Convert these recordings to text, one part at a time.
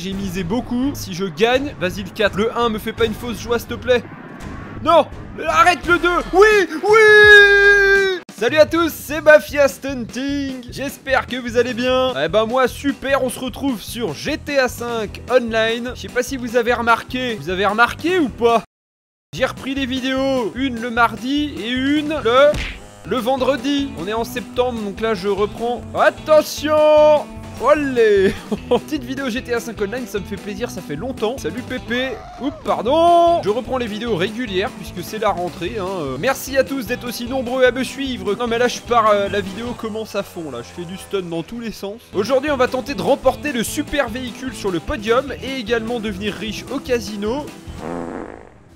J'ai misé beaucoup. Si je gagne, vas-y le 4. Le 1, me fais pas une fausse joie s'il te plaît. Non, arrête le 2. Oui, oui. Salut à tous, c'est Mafia Stunting. J'espère que vous allez bien. Eh ben moi super, on se retrouve sur GTA 5 Online. Je sais pas si vous avez remarqué. Vous avez remarqué ou pas? J'ai repris les vidéos. Une le mardi et une le vendredi. On est en septembre, donc là je reprends. Attention! Olé. Petite vidéo GTA 5 Online, ça me fait plaisir, ça fait longtemps. Salut Pépé. Oups, pardon. Je reprends les vidéos régulières puisque c'est la rentrée hein. Merci à tous d'être aussi nombreux à me suivre. Non mais là je pars, la vidéo commence à fond là. Je fais du stun dans tous les sens. Aujourd'hui on va tenter de remporter le super véhicule sur le podium et également devenir riche au casino.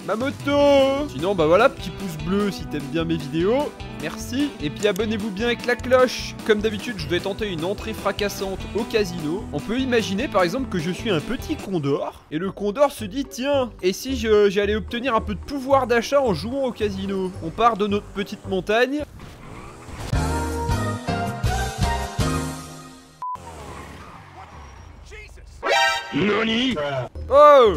Ma moto. Sinon bah voilà, petit pouce bleu si t'aimes bien mes vidéos. Merci. Et puis abonnez-vous bien avec la cloche. Comme d'habitude je vais tenter une entrée fracassante au casino. On peut imaginer par exemple que je suis un petit condor. Et le condor se dit tiens, et si j'allais obtenir un peu de pouvoir d'achat en jouant au casino. On part de notre petite montagne. Nani? Oh.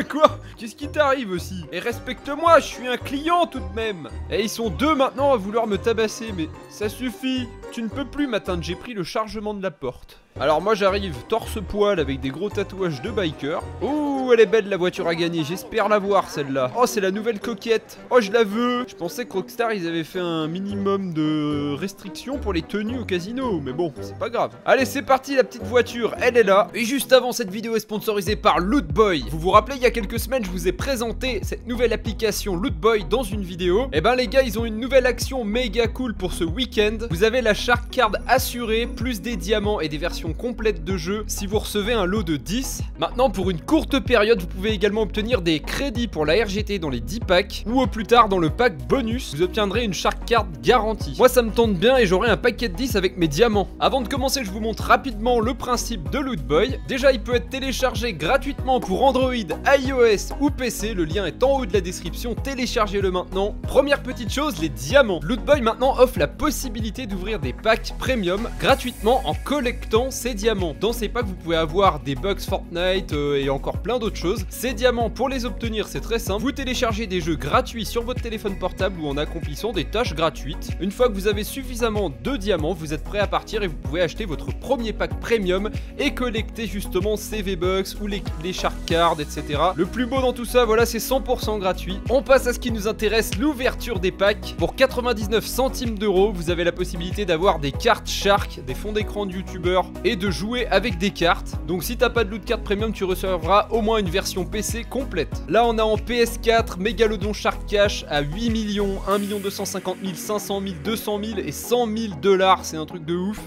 Quoi? Qu'est-ce qui t'arrive aussi? Et respecte-moi, je suis un client tout de même. Et ils sont deux maintenant à vouloir me tabasser, mais ça suffit. Tu ne peux plus m'atteindre, j'ai pris le chargement de la porte. Alors moi j'arrive torse-poil avec des gros tatouages de biker. Ouh, elle est belle la voiture à gagner, j'espère la voir celle-là. Oh, c'est la nouvelle coquette. Oh, je la veux. Je pensais que Rockstar ils avaient fait un minimum de restrictions pour les tenues au casino, mais bon, c'est pas grave. Allez, c'est parti, la petite voiture, elle est là. Et juste avant, cette vidéo est sponsorisée par Lootboy. Vous vous rappelez, il y a quelques semaines, je vous ai présenté cette nouvelle application Lootboy dans une vidéo. Et ben les gars, ils ont une nouvelle action méga cool pour ce week-end. Vous avez la Shark Card assurée, plus des diamants et des versions complètes de jeu si vous recevez un lot de 10. Maintenant, pour une courte période, vous pouvez également obtenir des crédits pour la RGT dans les 10 packs ou au plus tard dans le pack bonus, vous obtiendrez une Shark Card garantie. Moi, ça me tente bien et j'aurai un paquet de 10 avec mes diamants. Avant de commencer, je vous montre rapidement le principe de Lootboy. Déjà, il peut être téléchargé gratuitement pour Android, iOS ou PC. Le lien est en haut de la description. Téléchargez-le maintenant. Première petite chose, les diamants. Lootboy maintenant offre la possibilité d'ouvrir des packs premium gratuitement en collectant ces diamants. Dans ces packs, vous pouvez avoir des bugs Fortnite et encore plein d'autres choses. Ces diamants, pour les obtenir, c'est très simple. Vous téléchargez des jeux gratuits sur votre téléphone portable ou en accomplissant des tâches gratuites. Une fois que vous avez suffisamment de diamants, vous êtes prêt à partir et vous pouvez acheter votre premier pack premium et collecter justement ces V-Bucks ou les Shark Cards, etc. Le plus beau dans tout ça, voilà, c'est 100% gratuit. On passe à ce qui nous intéresse, l'ouverture des packs. Pour 99 centimes d'euros, vous avez la possibilité d'avoir des cartes Shark, des fonds d'écran de youtubeurs et de jouer avec des cartes. Donc si t'as pas de loot card premium, tu recevras au moins une version PC complète. Là on a en PS4 Megalodon Shark Cash à 8 millions, 1 250 000, 500 000, 200 000 et 100 000 $. C'est un truc de ouf.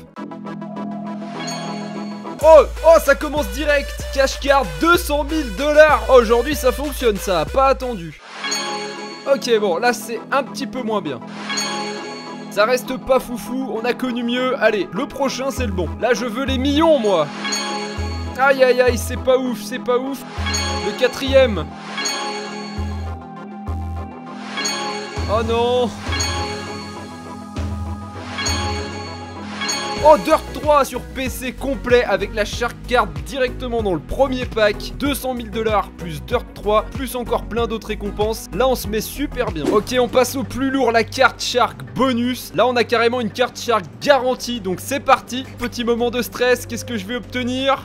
Oh, ça commence direct. Cash card 200 000 $. Oh, aujourd'hui ça fonctionne, ça a pas attendu. Ok, bon là c'est un petit peu moins bien. Ça reste pas foufou, on a connu mieux. Allez, le prochain c'est le bon. Là je veux les millions moi. Aïe aïe aïe, c'est pas ouf, c'est pas ouf. Le quatrième. Oh non. Oh, Dirt 3 sur PC complet avec la Shark Card directement dans le premier pack. 200 000 $, plus Dirt 3, plus encore plein d'autres récompenses. Là, on se met super bien. Ok, on passe au plus lourd, la carte Shark bonus. Là, on a carrément une carte Shark garantie. Donc, c'est parti. Petit moment de stress. Qu'est-ce que je vais obtenir?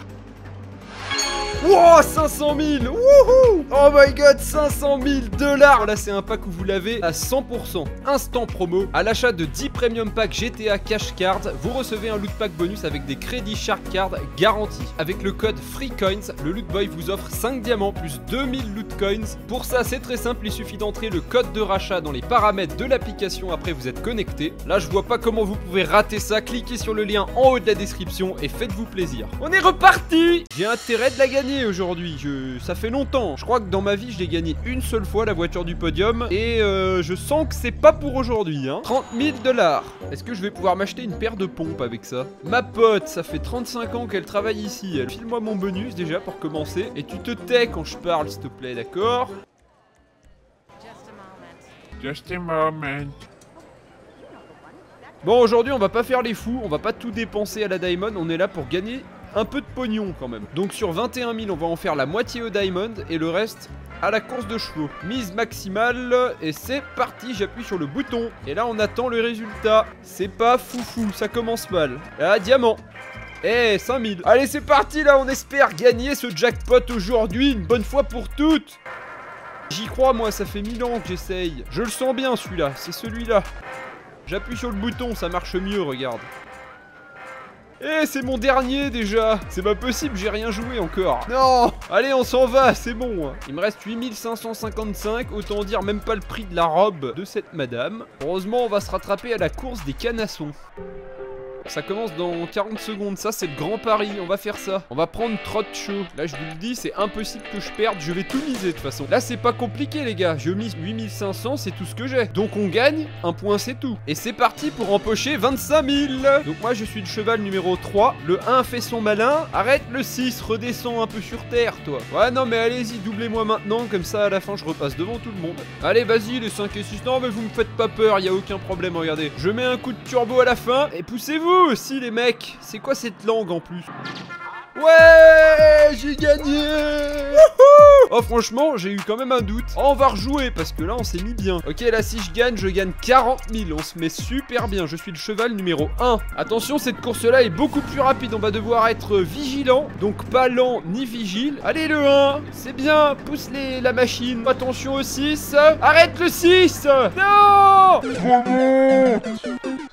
Wow, 500 000. Wouhou. Oh my god, 500 000 $. Là c'est un pack où vous l'avez à 100% instant promo. À l'achat de 10 premium pack GTA Cash Card, vous recevez un loot pack bonus avec des crédits Shark Card garantis. Avec le code FREECOINS, le Lootboy vous offre 5 diamants plus 2000 loot coins. Pour ça c'est très simple, il suffit d'entrer le code de rachat dans les paramètres de l'application après vous êtes connecté. Là je vois pas comment vous pouvez rater ça, cliquez sur le lien en haut de la description et faites-vous plaisir. On est reparti. J'ai intérêt de la gagner aujourd'hui, ça fait longtemps. Je crois que dans ma vie je l'ai gagné une seule fois la voiture du podium. Et je sens que c'est pas pour aujourd'hui hein. 30 000 $. Est-ce que je vais pouvoir m'acheter une paire de pompes avec ça? Ma pote, ça fait 35 ans qu'elle travaille ici. Elle file-moi mon bonus déjà pour commencer. Et tu te tais quand je parle s'il te plaît, d'accord? Just a moment. Bon, aujourd'hui on va pas faire les fous, on va pas tout dépenser à la Diamond. On est là pour gagner un peu de pognon quand même. Donc sur 21 000, on va en faire la moitié au diamond et le reste à la course de chevaux. Mise maximale et c'est parti, j'appuie sur le bouton. Et là on attend le résultat. C'est pas foufou, ça commence mal. Ah, diamant. Eh, 5000. Allez, c'est parti là, on espère gagner ce jackpot aujourd'hui, une bonne fois pour toutes. J'y crois moi, ça fait 1000 ans que j'essaye. Je le sens bien celui-là, c'est celui-là. J'appuie sur le bouton, ça marche mieux, regarde. Eh, c'est mon dernier déjà. C'est pas possible, j'ai rien joué encore. Non. Allez, on s'en va, c'est bon. Il me reste 8555, autant dire même pas le prix de la robe de cette madame. Heureusement, on va se rattraper à la course des canassons. Ça commence dans 40 secondes, ça c'est le grand pari, on va faire ça. On va prendre Trot Show. Là je vous le dis, c'est impossible que je perde, je vais tout miser de toute façon. Là c'est pas compliqué les gars, je mise 8500, c'est tout ce que j'ai. Donc on gagne, un point c'est tout. Et c'est parti pour empocher 25 000. Donc moi je suis le cheval numéro 3, le 1 fait son malin, arrête le 6, redescends un peu sur terre toi. Ouais non mais allez-y, doublez-moi maintenant, comme ça à la fin je repasse devant tout le monde. Allez vas-y les 5 et 6, non mais vous me faites pas peur, y a aucun problème, regardez. Je mets un coup de turbo à la fin, et poussez-vous aussi les mecs. C'est quoi cette langue en plus? Ouais, j'ai gagné. Oh franchement, j'ai eu quand même un doute. Oh, on va rejouer parce que là on s'est mis bien. Ok, là si je gagne 40 000. On se met super bien. Je suis le cheval numéro 1. Attention, cette course-là est beaucoup plus rapide. On va devoir être vigilant. Donc pas lent ni vigile. Allez le 1. C'est bien. Pousse la machine. Attention au 6. Arrête le 6. Non.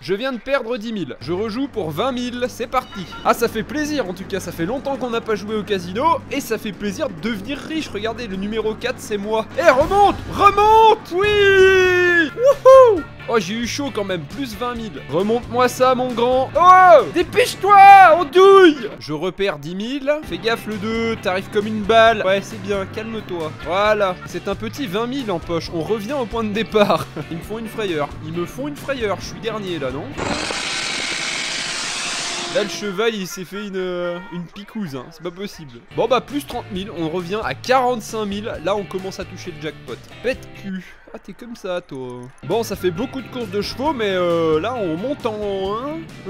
Je viens de perdre 10 000. Je rejoue pour 20 000. C'est parti. Ah, ça fait plaisir en tout cas. Ça fait longtemps qu'on n'a pas joué au casino. Et ça fait plaisir de devenir riche. Regardez, le numéro 4, c'est moi. Eh, remonte. Remonte. Oui. Wouhou. Oh, j'ai eu chaud quand même. Plus 20 000. Remonte-moi ça, mon grand. Oh, dépêche-toi. On douille. Je repère 10 000. Fais gaffe, le 2. T'arrives comme une balle. Ouais, c'est bien. Calme-toi. Voilà. C'est un petit 20 000 en poche. On revient au point de départ. Ils me font une frayeur. Ils me font une frayeur. Je suis dernier là, non? Là le cheval il s'est fait une picouse hein. C'est pas possible. Bon bah plus 30 000. On revient à 45 000. Là on commence à toucher le jackpot. Pète cul. Ah t'es comme ça toi. Bon ça fait beaucoup de courses de chevaux. Mais là on monte en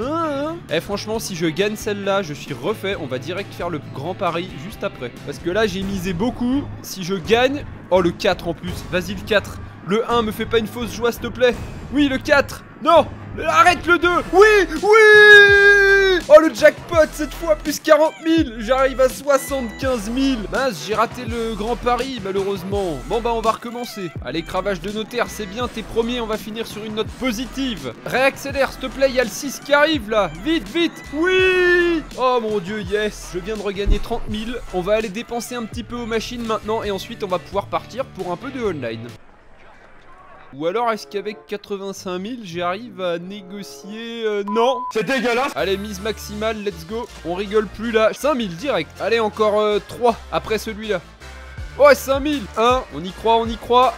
1. Eh franchement si je gagne celle-là je suis refait. On va direct faire le grand pari juste après. Parce que là j'ai misé beaucoup. Si je gagne. Oh le 4 en plus. Vas-y le 4. Le 1 me fait pas une fausse joie s'il te plaît. Oui le 4. Non. Arrête le 2. Oui. Oui. Oh le jackpot cette fois plus 40 000. J'arrive à 75 000. Mince j'ai raté le grand pari malheureusement. Bon bah on va recommencer. Allez cravage de notaire c'est bien. T'es premier, on va finir sur une note positive. Réaccélère s'il te plaît. Il y a le 6 qui arrive là. Vite vite. Oui. Oh mon dieu yes. Je viens de regagner 30 000. On va aller dépenser un petit peu aux machines maintenant. Et ensuite on va pouvoir partir pour un peu de online. Ou alors est-ce qu'avec 85 000 j'arrive à négocier non. C'est dégueulasse. Allez mise maximale, let's go. On rigole plus là. 5 000 direct. Allez encore 3 après celui-là. Oh 5 000. 1, on y croit, on y croit.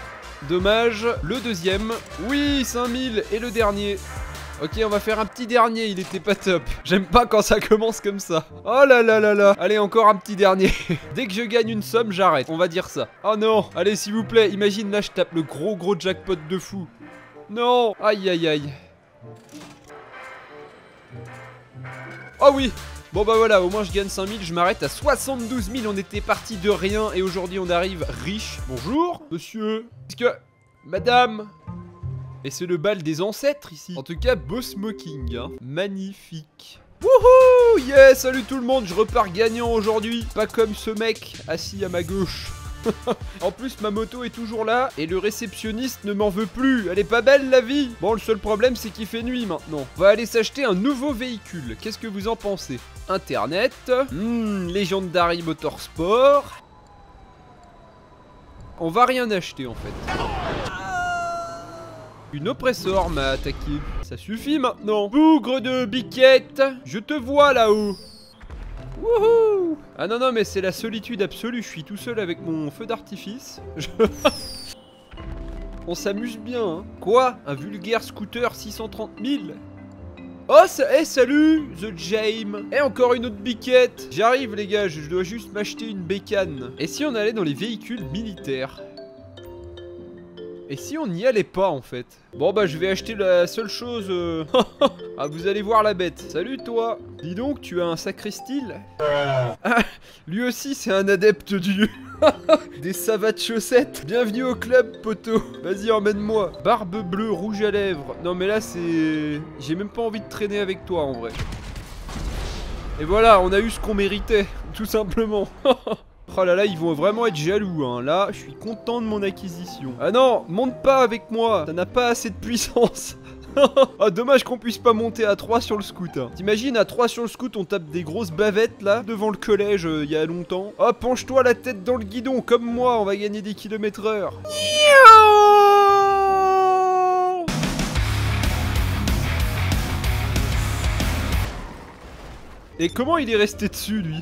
Dommage. Le deuxième. Oui 5 000 et le dernier. Ok on va faire un petit dernier, il était pas top. J'aime pas quand ça commence comme ça. Oh là là là là. Allez encore un petit dernier. Dès que je gagne une somme j'arrête, on va dire ça. Oh non. Allez s'il vous plaît, imagine là je tape le gros jackpot de fou. Non. Aïe aïe aïe. Oh oui. Bon bah voilà, au moins je gagne 5 000, je m'arrête à 72 000. On était parti de rien et aujourd'hui on arrive riche. Bonjour monsieur. Est-ce que... Madame... Et c'est le bal des ancêtres ici. En tout cas, beau smoking, hein. Magnifique. Wouhou! Yeah, salut tout le monde, je repars gagnant aujourd'hui. Pas comme ce mec assis à ma gauche. En plus, ma moto est toujours là et le réceptionniste ne m'en veut plus. Elle est pas belle la vie. Bon, le seul problème, c'est qu'il fait nuit maintenant. On va aller s'acheter un nouveau véhicule. Qu'est-ce que vous en pensez? Internet. Legendary Motorsport. On va rien acheter en fait. Une oppresseur m'a attaqué. Ça suffit maintenant. Bougre de biquette. Je te vois là-haut. Wouhou. Ah non non mais c'est la solitude absolue. Je suis tout seul avec mon feu d'artifice. On s'amuse bien hein. Quoi? Un vulgaire scooter 630 000? Oh salut The James. Et encore une autre biquette. J'arrive les gars, je dois juste m'acheter une bécane. Et si on allait dans les véhicules militaires? Et si on n'y allait pas en fait? Bon bah je vais acheter la seule chose... Ah vous allez voir la bête. Salut toi. Dis donc tu as un sacré style. Ah, lui aussi c'est un adepte du... Des savates chaussettes. Bienvenue au club poteau. Vas-y emmène-moi. Barbe bleue, rouge à lèvres. Non mais là c'est... J'ai même pas envie de traîner avec toi en vrai. Et voilà, on a eu ce qu'on méritait. Tout simplement. Oh là là, ils vont vraiment être jaloux, hein. Là, je suis content de mon acquisition. Ah non, monte pas avec moi. Ça n'a pas assez de puissance. Ah, dommage qu'on puisse pas monter à 3 sur le scoot, hein. T'imagines, à 3 sur le scoot, on tape des grosses bavettes, là, devant le collège, il y a longtemps. Oh, penche-toi la tête dans le guidon, comme moi, on va gagner des km/h. Et comment il est resté dessus, lui?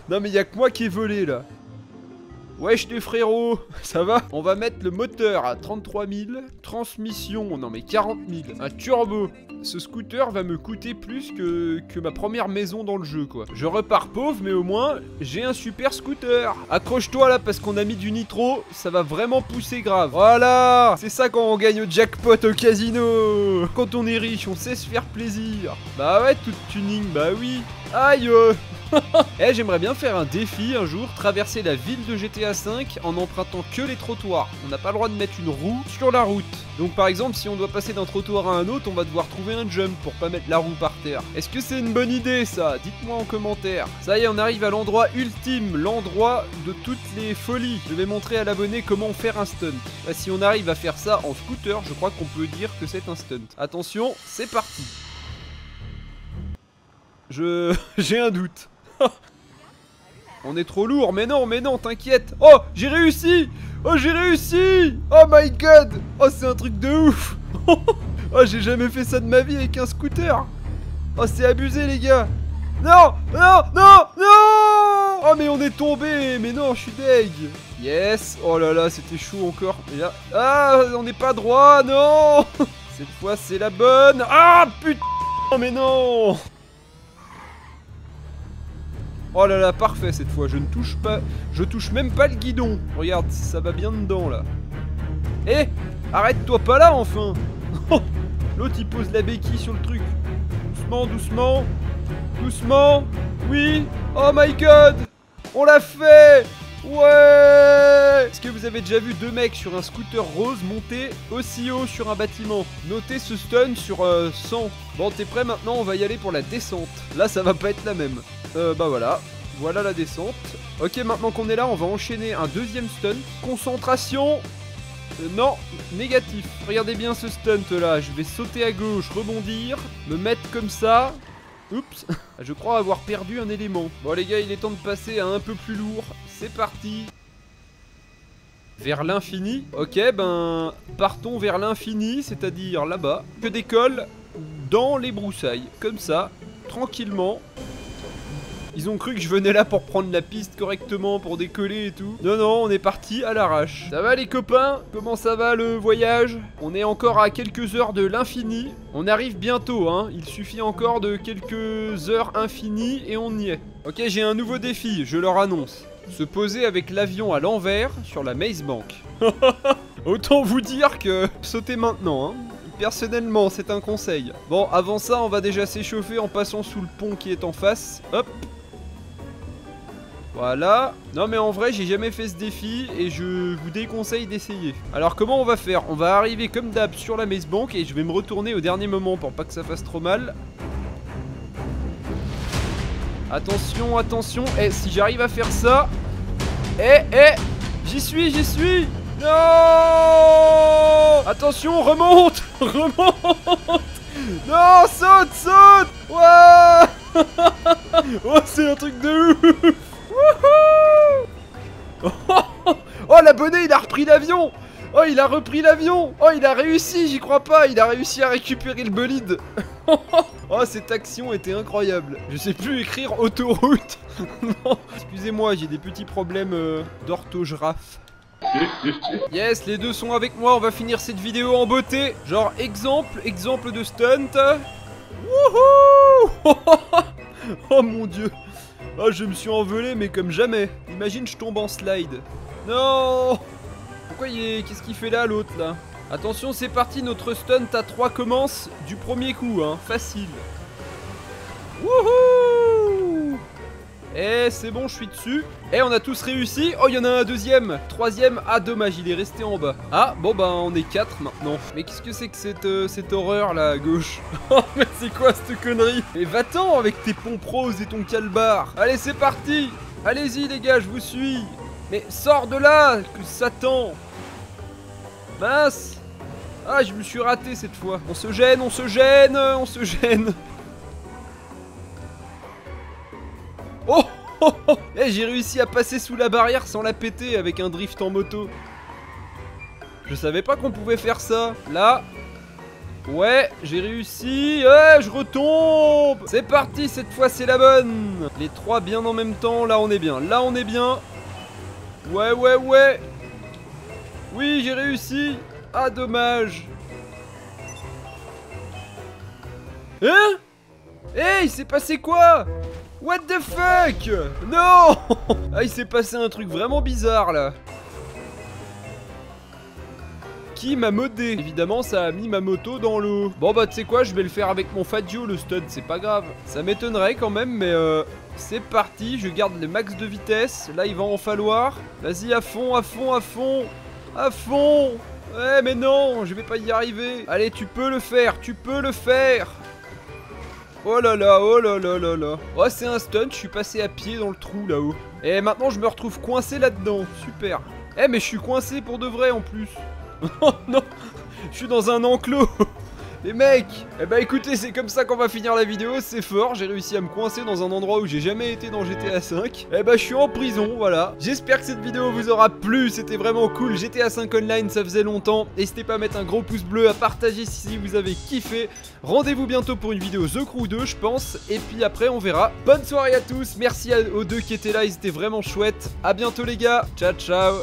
Non mais y'a que moi qui ai volé, là. Wesh les frérots, ça va? On va mettre le moteur à 33 000. Transmission, non mais 40 000. Un turbo. Ce scooter va me coûter plus que ma première maison dans le jeu, quoi. Je repars pauvre, mais au moins, j'ai un super scooter. Accroche-toi là, parce qu'on a mis du nitro. Ça va vraiment pousser grave. Voilà. C'est ça quand on gagne au jackpot au casino. Quand on est riche, on sait se faire plaisir. Bah ouais, tout tuning, bah oui. Aïe. Eh, j'aimerais bien faire un défi un jour, traverser la ville de GTA 5 en empruntant que les trottoirs. On n'a pas le droit de mettre une roue sur la route. Donc par exemple, si on doit passer d'un trottoir à un autre, on va devoir trouver un jump pour pas mettre la roue par terre. Est-ce que c'est une bonne idée ça? Dites-moi en commentaire. Ça y est, on arrive à l'endroit ultime, l'endroit de toutes les folies. Je vais montrer à l'abonné comment faire un stunt. Bah, si on arrive à faire ça en scooter, je crois qu'on peut dire que c'est un stunt. Attention, c'est parti. J'ai un doute. On est trop lourd, mais non, t'inquiète. Oh, j'ai réussi. Oh, j'ai réussi. Oh my god. Oh, c'est un truc de ouf. Oh, j'ai jamais fait ça de ma vie avec un scooter. Oh, c'est abusé, les gars. Non, non, non, non. Oh, mais on est tombé. Mais non, je suis deg. Yes. Oh là là, c'était chaud encore. Et là... Ah, on n'est pas droit, non. Cette fois, c'est la bonne. Ah, putain. Mais non. Oh là là, parfait cette fois, je ne touche pas, je touche même pas le guidon. Regarde, ça va bien dedans là. Eh, arrête-toi pas là enfin. L'autre il pose la béquille sur le truc. Doucement, doucement, doucement. Oui, oh my god, on l'a fait. Ouais. Est-ce que vous avez déjà vu deux mecs sur un scooter rose monter aussi haut sur un bâtiment? Notez ce stun sur 100. Bon, t'es prêt maintenant? On va y aller pour la descente. Là, ça va pas être la même. Bah voilà. Voilà la descente. Ok, maintenant qu'on est là, on va enchaîner un deuxième stunt. Concentration. Non, négatif. Regardez bien ce stunt là. Je vais sauter à gauche, rebondir, me mettre comme ça. Oups, je crois avoir perdu un élément. Bon les gars, il est temps de passer à un peu plus lourd. C'est parti. Vers l'infini. Ok, ben, partons vers l'infini, c'est-à-dire là-bas. Que décolle dans les broussailles. Comme ça, tranquillement. Ils ont cru que je venais là pour prendre la piste correctement, pour décoller et tout. Non, non, on est parti à l'arrache. Ça va les copains? Comment ça va le voyage? On est encore à quelques heures de l'infini. On arrive bientôt, hein. Il suffit encore de quelques heures infinies et on y est. Ok, j'ai un nouveau défi, je leur annonce. Se poser avec l'avion à l'envers sur la Maze Bank. Autant vous dire que sautez maintenant, hein. Personnellement, c'est un conseil. Bon, avant ça, on va déjà s'échauffer en passant sous le pont qui est en face. Hop. Voilà. Non mais en vrai j'ai jamais fait ce défi et je vous déconseille d'essayer. Alors comment on va faire? On va arriver comme d'hab sur la Maze Bank et je vais me retourner au dernier moment pour pas que ça fasse trop mal. Attention, attention. Eh, si j'arrive à faire ça... J'y suis. Non. Attention, remonte. Remonte. Non, saute. Ouais. Oh, c'est un truc de ouf. Oh, l'abonné, il a repris l'avion. Oh, il a repris l'avion. Oh, il a réussi, j'y crois pas. Il a réussi à récupérer le bolide. Oh, cette action était incroyable. Je sais plus écrire autoroute. Non, excusez-moi, j'ai des petits problèmes d'orthographe. Yes, les deux sont avec moi. On va finir cette vidéo en beauté. Genre, exemple de stunt. Wouhou. Oh mon dieu. Oh, je me suis envolé, mais comme jamais. Imagine, je tombe en slide. Non. pourquoi qu'est-ce qu'il fait là, l'autre, là? Attention, c'est parti, notre stunt à 3 commence du premier coup, hein, facile. Wouhou! Eh, c'est bon, je suis dessus. Eh, on a tous réussi. Oh, il y en a un deuxième. Troisième. Ah, dommage, il est resté en bas. Ah, bon, bah, on est 4 maintenant. Mais qu'est-ce que c'est que cette horreur, là, à gauche? Oh, mais c'est quoi cette connerie? Mais va-t'en avec tes pompes roses et ton calbar. Allez, c'est parti. Allez-y, les gars, je vous suis. Mais sors de là, que Satan. Mince. Ah, je me suis raté cette fois. On se gêne, on se gêne, on se gêne. Oh, oh, oh. Eh, j'ai réussi à passer sous la barrière sans la péter avec un drift en moto. Je savais pas qu'on pouvait faire ça. Là. Ouais, j'ai réussi. Eh, je retombe. C'est parti, cette fois c'est la bonne. Les 3 bien en même temps. Là, on est bien. Là, on est bien. Ouais, ouais, ouais. Oui, j'ai réussi. Ah, dommage. Hein? Eh, il s'est passé quoi? What the fuck? Non. Ah, il s'est passé un truc vraiment bizarre, là. Qui m'a modé? Évidemment, ça a mis ma moto dans l'eau. Bon, bah, tu sais quoi? Je vais le faire avec mon Faggio, le stud. C'est pas grave. Ça m'étonnerait quand même, mais c'est parti. Je garde le max de vitesse. Là, il va en falloir. Vas-y, à fond, à fond, à fond. À fond. Ouais, mais non, je vais pas y arriver. Allez, tu peux le faire, tu peux le faire. Oh là là, oh là là là là. Oh, c'est un stunt, je suis passé à pied dans le trou là-haut. Et maintenant, je me retrouve coincé là-dedans. Super. Eh, mais je suis coincé pour de vrai en plus. Oh non, je suis dans un enclos. Les mecs. Eh bah écoutez, c'est comme ça qu'on va finir la vidéo, c'est fort. J'ai réussi à me coincer dans un endroit où j'ai jamais été dans GTA 5. Eh bah je suis en prison, voilà. J'espère que cette vidéo vous aura plu, c'était vraiment cool. GTA 5 Online, ça faisait longtemps. N'hésitez pas à mettre un gros pouce bleu, à partager si vous avez kiffé. Rendez-vous bientôt pour une vidéo The Crew 2, je pense. Et puis après, on verra. Bonne soirée à tous, merci aux deux qui étaient là, ils étaient vraiment chouettes. À bientôt les gars, ciao ciao.